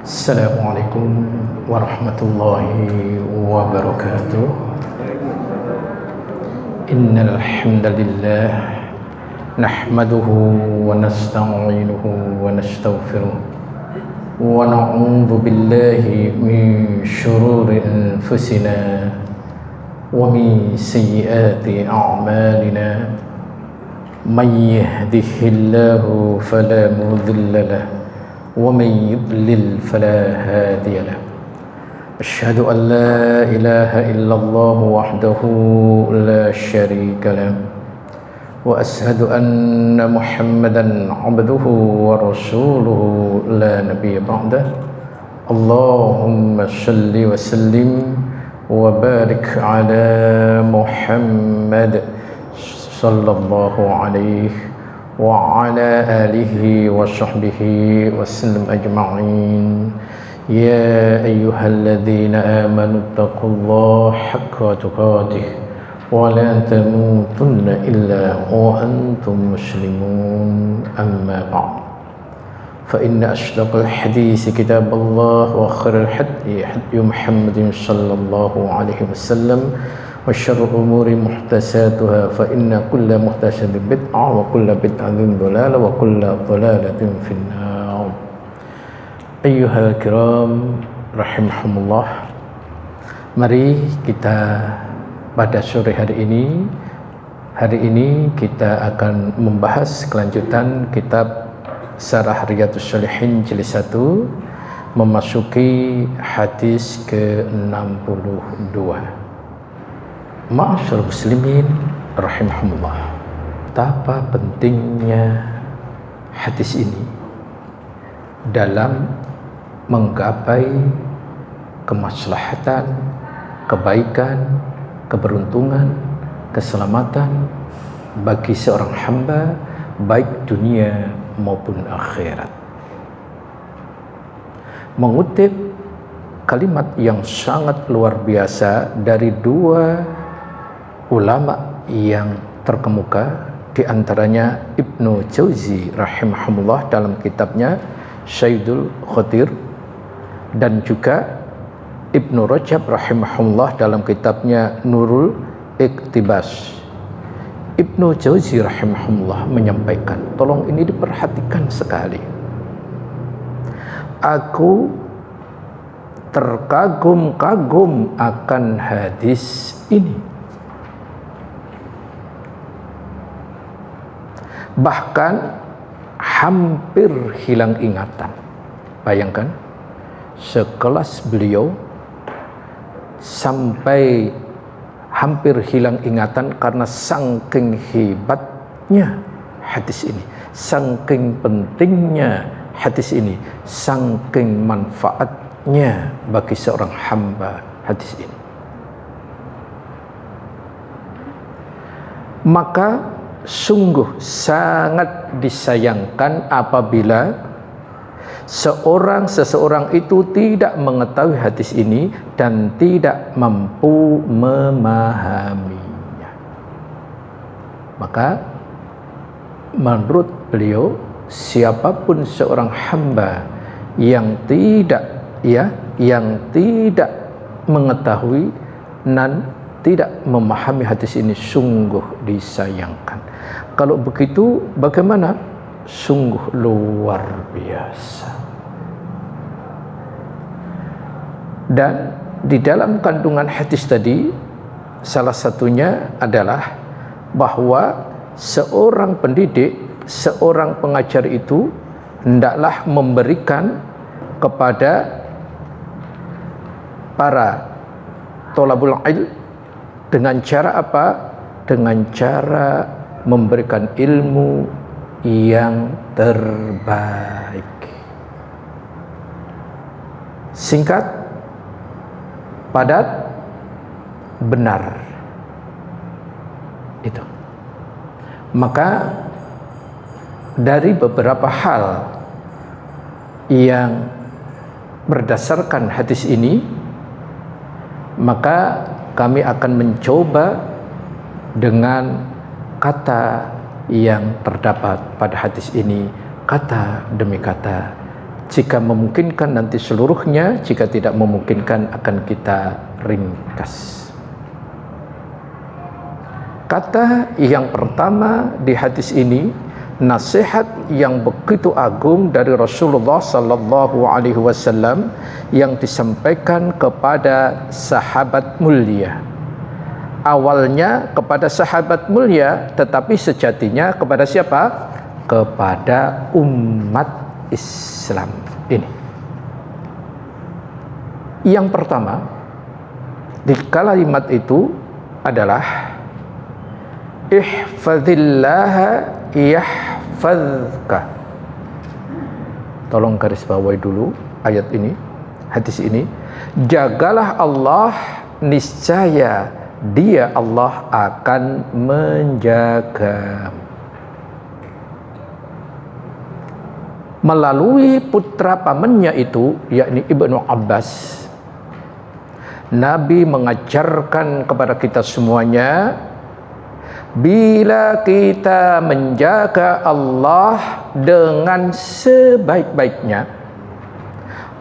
Assalamualaikum warahmatullahi wabarakatuh. Innal hamdalillah nahmaduhu wa nasta'inuhu wa nastaghfiruh wa na'udzu billahi min shururi anfusina wa min sayyiati a'malina. May yahdihillahu fala mudilla lahu ومن يضلل فلا هادي له أشهد أن لا إله إلا الله وحده لا شريك له وأشهد أن محمدا عبده ورسوله لا نبي بعده اللهم صل وسلم وبارك على محمد صلى الله عليه وعلى آله وصحبه وسلم أجمعين. يا أيها الذين آمنوا اتقوا الله حق تقاته ولا تموتن إلا وأنتم مسلمون. أما بعد فإن أصدق الحديث كتاب الله وخير الهدي هدي محمد صلى الله عليه وسلم وشر الأمور محدثاتها فإن كل محدثة بدعة وكل بدعة ضلالة وكل ضلالة في النار. أيها الكرام rahimahumullah, mari kita pada sore hari ini kita akan membahas kelanjutan kitab Syarah Riyadhus Shalihin jilid 1, memasuki hadis ke-62. Ma'asyiral muslimin rahimahumullah, betapa pentingnya hadis ini dalam menggapai kemaslahatan, kebaikan, keberuntungan, keselamatan bagi seorang hamba baik dunia maupun akhirat. Mengutip kalimat yang sangat luar biasa dari dua ulama yang terkemuka, di antaranya Ibnu Jauzi rahimahumullah dalam kitabnya Syaidul Khatir, dan juga Ibnu Rajab rahimahumullah dalam kitabnya Nurul Iqtibas. Ibnu Jauzi rahimahumullah menyampaikan, tolong ini diperhatikan sekali. Aku terkagum-kagum akan hadis ini. Bahkan hampir hilang ingatan. Bayangkan, sekelas beliau sampai hampir hilang ingatan karena saking hebatnya hadis ini, saking pentingnya hadis ini, saking manfaatnya bagi seorang hamba hadis ini. Maka sungguh sangat disayangkan apabila seseorang itu tidak mengetahui hadis ini dan tidak mampu memahaminya. Maka menurut beliau, siapapun seorang hamba yang tidak mengetahui dan tidak memahami hadis ini sungguh disayangkan. Kalau begitu bagaimana? Sungguh luar biasa. Dan di dalam kandungan hadis tadi, salah satunya adalah bahwa seorang pendidik, seorang pengajar itu hendaklah memberikan kepada para thalabul ilm dengan cara apa? Dengan cara memberikan ilmu yang terbaik. Singkat, padat, benar. Itu. Maka dari beberapa hal yang berdasarkan hadis ini, maka kami akan mencoba dengan kata yang terdapat pada hadis ini, kata demi kata, Jika memungkinkan nanti seluruhnya, jika tidak memungkinkan akan kita ringkas. Kata yang pertama di hadis ini, nasihat yang begitu agung dari Rasulullah sallallahu alaihi wasallam yang disampaikan kepada sahabat mulia. Awalnya kepada sahabat mulia, tetapi sejatinya kepada siapa? Kepada umat Islam ini. Yang pertama di kalimat itu adalah ihfazillaha yahfazka. Tolong garis bawahi dulu ayat ini, hadis ini. Jagalah Allah, niscaya Dia Allah akan menjaga. Melalui putra pamannya itu, yakni Ibnu Abbas, Nabi mengajarkan kepada kita semuanya, bila kita menjaga Allah dengan sebaik-baiknya,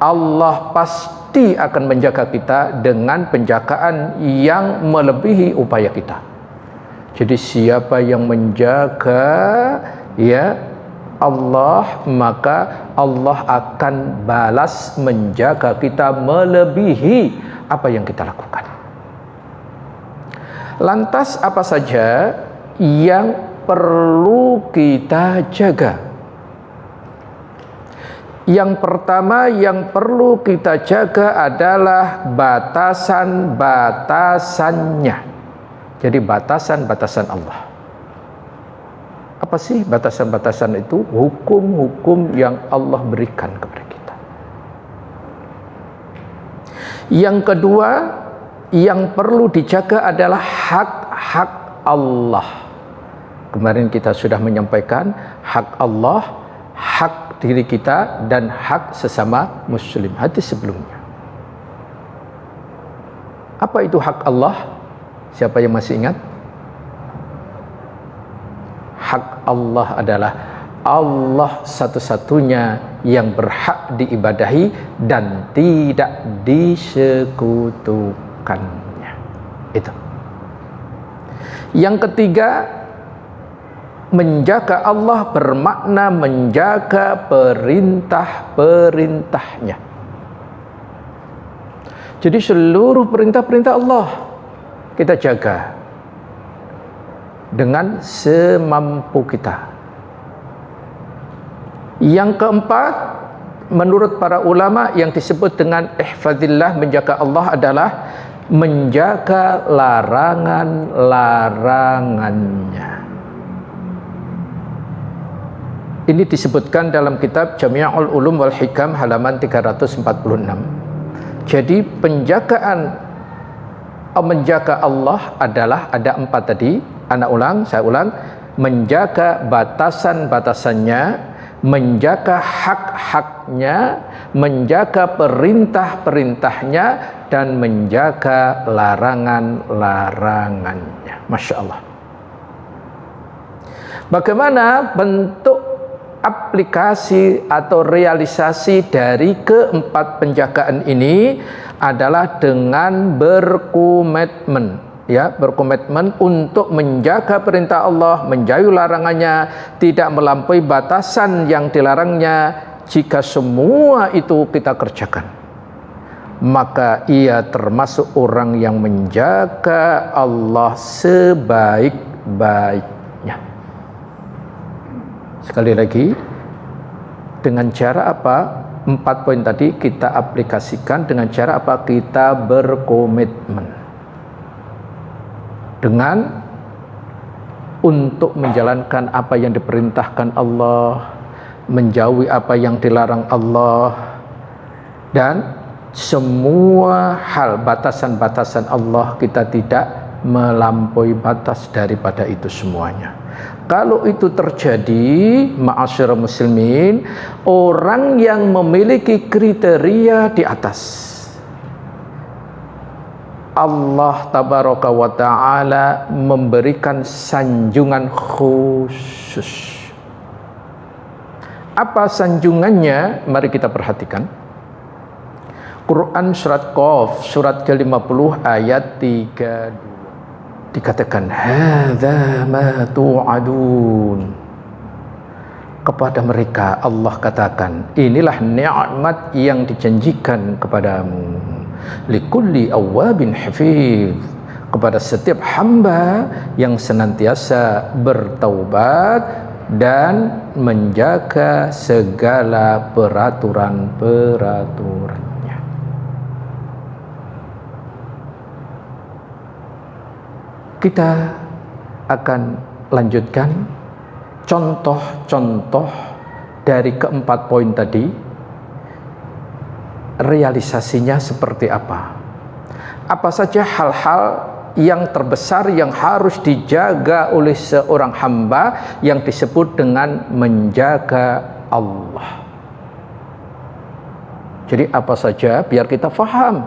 Allah pasti akan menjaga kita dengan penjagaan yang melebihi upaya kita. Jadi siapa yang menjaga Allah, maka Allah akan balas menjaga kita melebihi apa yang kita lakukan. Lantas apa saja yang perlu kita jaga? Yang pertama yang perlu kita jaga adalah batasan-batasannya. Jadi batasan-batasan Allah. Apa sih batasan-batasan itu? Hukum-hukum yang Allah berikan kepada kita. Yang kedua yang perlu dijaga adalah hak-hak Allah. Kemarin kita sudah menyampaikan hak Allah, hak diri kita, dan hak sesama muslim. Hadis sebelumnya. Apa itu hak Allah? Siapa yang masih ingat? Hak Allah adalah Allah satu-satunya yang berhak diibadahi dan tidak disekutukannya. Itu. Yang ketiga, menjaga Allah bermakna menjaga perintah-perintahnya. Jadi seluruh perintah-perintah Allah kita jaga dengan semampu kita. Yang keempat, menurut para ulama yang disebut dengan ihfazillah, menjaga Allah, adalah menjaga larangan-larangannya. Ini disebutkan dalam kitab Jami'ul Ulum wal Hikam halaman 346. Jadi menjaga Allah adalah ada 4 tadi. Saya ulang, menjaga batasan-batasannya, menjaga hak-haknya, menjaga perintah-perintahnya, dan menjaga larangan-larangannya. Masya Allah. Bagaimana bentuk aplikasi atau realisasi dari keempat penjagaan ini? Adalah dengan berkomitmen, berkomitmen untuk menjaga perintah Allah, menjauhi larangannya, tidak melampaui batasan yang dilarangnya. Jika semua itu kita kerjakan, maka ia termasuk orang yang menjaga Allah sebaik-baiknya. Sekali lagi, dengan cara apa? 4 poin tadi kita aplikasikan dengan cara apa? Kita berkomitmen dengan untuk menjalankan apa yang diperintahkan Allah, menjauhi apa yang dilarang Allah, dan semua hal batasan-batasan Allah kita tidak melampaui batas daripada itu semuanya. Kalau itu terjadi, ma'asyiral muslimin, orang yang memiliki kriteria di atas, Allah tabaraka wa ta'ala memberikan sanjungan khusus. Apa sanjungannya? Mari kita perhatikan. Quran surat Qaf, surat ke-50 ayat 32. Dikatakan, hadza ma tu'adun. Kepada mereka Allah katakan, inilah nikmat yang dijanjikan kepadamu. Likulli awwabin hafiz. Kepada setiap hamba yang senantiasa bertaubat dan menjaga segala peraturan-peraturannya. Kita akan lanjutkan contoh-contoh dari keempat poin tadi. Realisasinya seperti apa? Apa saja hal-hal yang terbesar yang harus dijaga oleh seorang hamba yang disebut dengan menjaga Allah. Jadi apa saja biar kita faham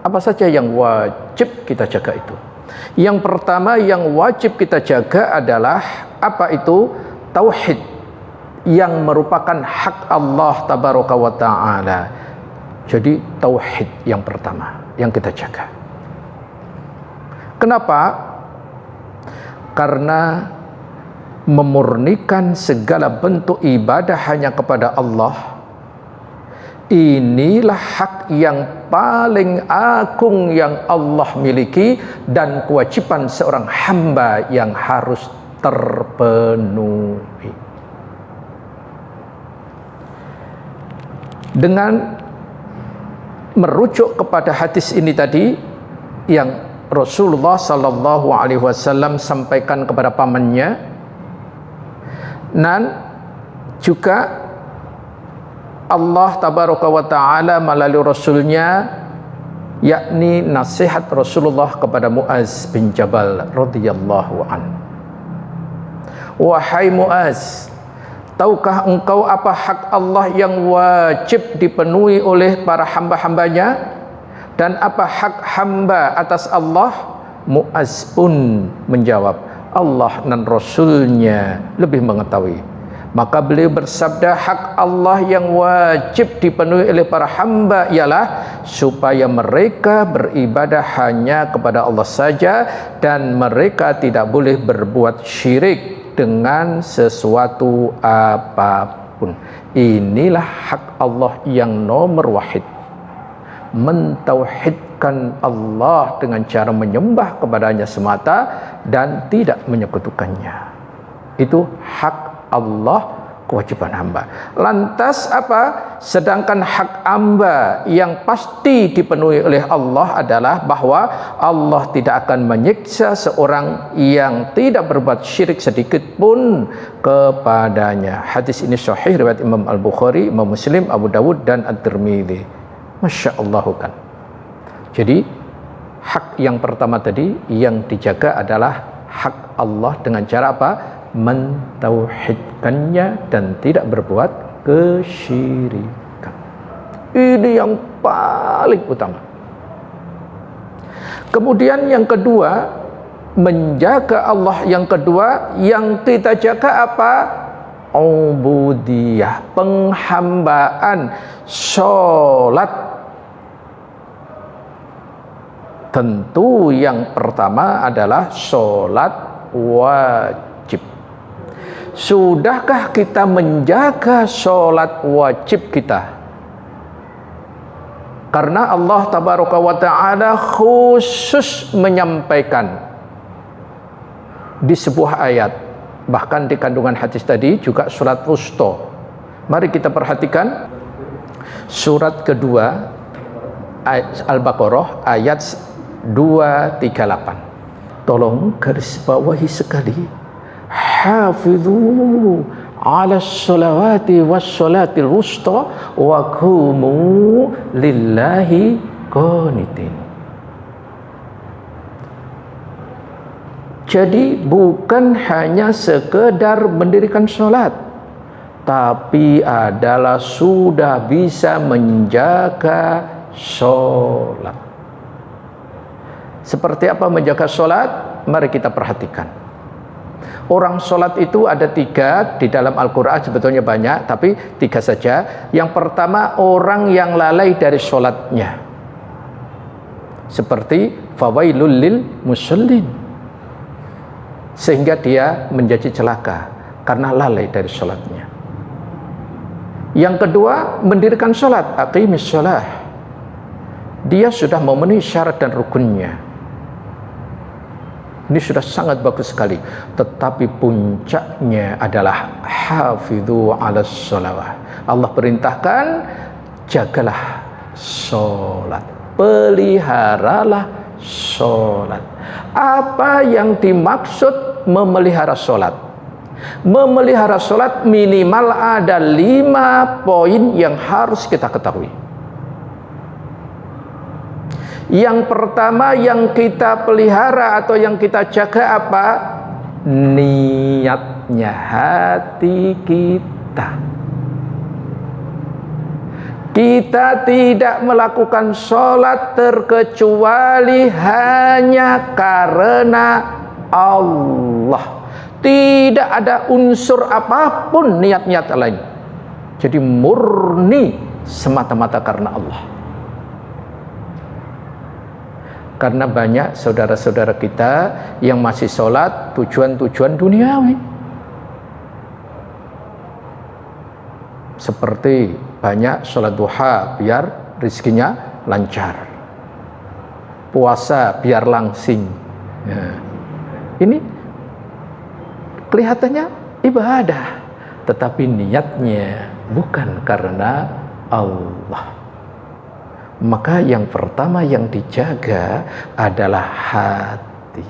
apa saja yang wajib kita jaga itu. Yang pertama yang wajib kita jaga adalah apa itu? Tauhid, yang merupakan hak Allah tabaraka wa ta'ala. Jadi tauhid yang pertama yang kita jaga. Kenapa? Karena memurnikan segala bentuk ibadah hanya kepada Allah, inilah hak yang paling agung yang Allah miliki dan kewajiban seorang hamba yang harus terpenuhi. Dengan merujuk kepada hadis ini tadi yang Rasulullah sallallahu alaihi wasallam sampaikan kepada pamannya, dan juga Allah tabaraka wa taala melalui rasulnya, yakni nasihat Rasulullah kepada Muaz bin Jabal radhiyallahu an. Wahai Muaz, tahukah engkau apa hak Allah yang wajib dipenuhi oleh para hamba-hambanya? Dan apa hak hamba atas Allah? Muaz pun menjawab, Allah dan Rasulnya lebih mengetahui. Maka beliau bersabda, hak Allah yang wajib dipenuhi oleh para hamba ialah supaya mereka beribadah hanya kepada Allah saja dan mereka tidak boleh berbuat syirik dengan sesuatu apapun. Inilah hak Allah yang nomor wahid. Mentauhidkan Allah dengan cara menyembah kepadanya semata dan tidak menyekutukannya. Itu hak Allah, kewajiban hamba. Lantas apa? Sedangkan hak hamba yang pasti dipenuhi oleh Allah adalah bahwa Allah tidak akan menyiksa seorang yang tidak berbuat syirik sedikit pun kepadanya. Hadis ini sahih riwayat Imam Al-Bukhari, Imam Muslim, Abu Dawud dan At-Tirmidzi. Masya Allah kan. Jadi hak yang pertama tadi yang dijaga adalah hak Allah dengan cara apa? Mentauhidkannya dan tidak berbuat kesyirikan. Ini yang paling utama. Kemudian yang kedua, menjaga Allah yang kedua yang kita jaga apa? Ubudiyah, penghambaan, sholat. Tentu yang pertama adalah sholat wajib. Sudahkah kita menjaga sholat wajib kita? Karena Allah tabaraka wa ta'ala khusus menyampaikan di sebuah ayat, bahkan di kandungan hadis tadi juga surat wusta. Mari kita perhatikan surat kedua Al-Baqarah ayat 238. Tolong garis bawahi sekali, hafidhu ala sholawati was sholatil wusta wa qumu lillahi qanitin. Jadi bukan hanya sekedar mendirikan sholat, tapi adalah sudah bisa menjaga sholat. Seperti apa menjaga sholat? Mari kita perhatikan. Orang sholat itu ada 3 di dalam Al-Quran, sebetulnya banyak, tapi 3 saja. Yang pertama, orang yang lalai dari sholatnya, seperti fawailul lil musallin, sehingga dia menjadi celaka karena lalai dari sholatnya. Yang kedua, mendirikan sholat, aqimis sholah, dia sudah memenuhi syarat dan rukunnya. Ini sudah sangat bagus sekali. Tetapi puncaknya adalah hafidhu ala sholawat. Allah perintahkan, jagalah sholat, peliharalah sholat. Apa yang dimaksud memelihara sholat? Memelihara sholat minimal ada 5 poin yang harus kita ketahui. Yang pertama yang kita pelihara atau yang kita jaga apa? Niatnya, hati kita. Kita tidak melakukan sholat terkecuali hanya karena Allah. Tidak ada unsur apapun niat-niat lain. Jadi murni semata-mata karena Allah. Karena banyak saudara-saudara kita yang masih sholat tujuan-tujuan duniawi. Seperti banyak sholat duha biar rezekinya lancar, puasa biar langsing. Ya. Ini kelihatannya ibadah, tetapi niatnya bukan karena Allah. Maka yang pertama yang dijaga adalah hati.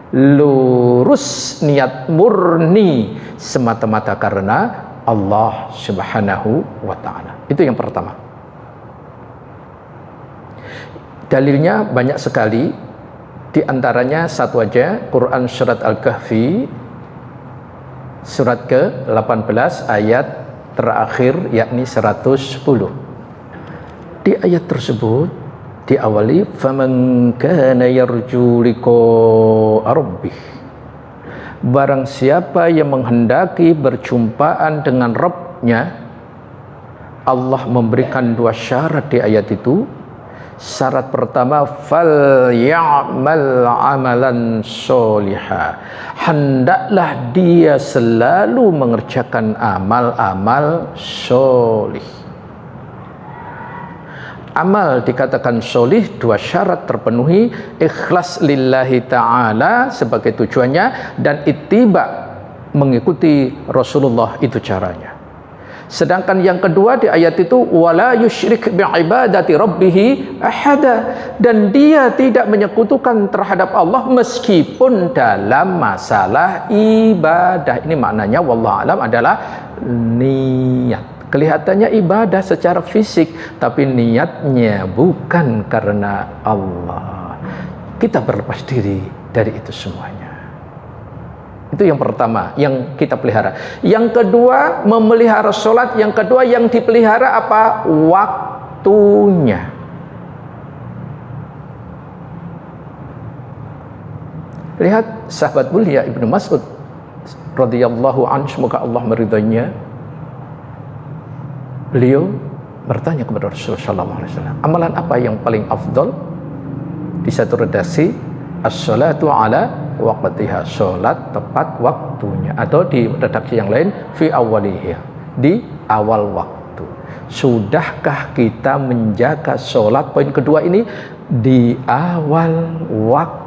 Lurus, niat murni semata-mata karena Allah Subhanahu wa ta'ala. Itu yang pertama. Dalilnya banyak sekali. Di antaranya satu aja, Quran surat Al-Kahfi surat ke-18 ayat terakhir, yakni 110. Di ayat tersebut diawali faman kana yarju liqa'a rabbih, barang siapa yang menghendaki berjumpaan dengan Rabb-nya. Allah memberikan 2 syarat di ayat itu. Syarat pertama, fal ya'mal amalan sholiha, hendaklah dia selalu mengerjakan amal-amal sholih. Amal dikatakan solih, 2 syarat terpenuhi, ikhlas lillahi ta'ala sebagai tujuannya, dan ittiba, mengikuti Rasulullah, itu caranya. Sedangkan yang kedua di ayat itu, wala yusyrik bi'ibadati rabbihi ahada, dan dia tidak menyekutukan terhadap Allah meskipun dalam masalah ibadah. Ini maknanya wallahu alam adalah niat. Kelihatannya ibadah secara fisik, tapi niatnya bukan karena Allah. Kita berlepas diri dari itu semuanya. Itu yang pertama yang kita pelihara. Yang kedua, memelihara sholat. Yang kedua yang dipelihara apa? Waktunya. Lihat sahabat mulia Ibnu Mas'ud radhiyallahu anhu, semoga Allah meridainya. Beliau bertanya kepada Rasulullah SAW, amalan apa yang paling afdal? Di satu redaksi, as-salatu ala waqtiha, sholat tepat waktunya, atau di redaksi yang lain, fi awwaliha, di awal waktu. Sudahkah kita menjaga sholat, poin kedua ini, di awal waktu?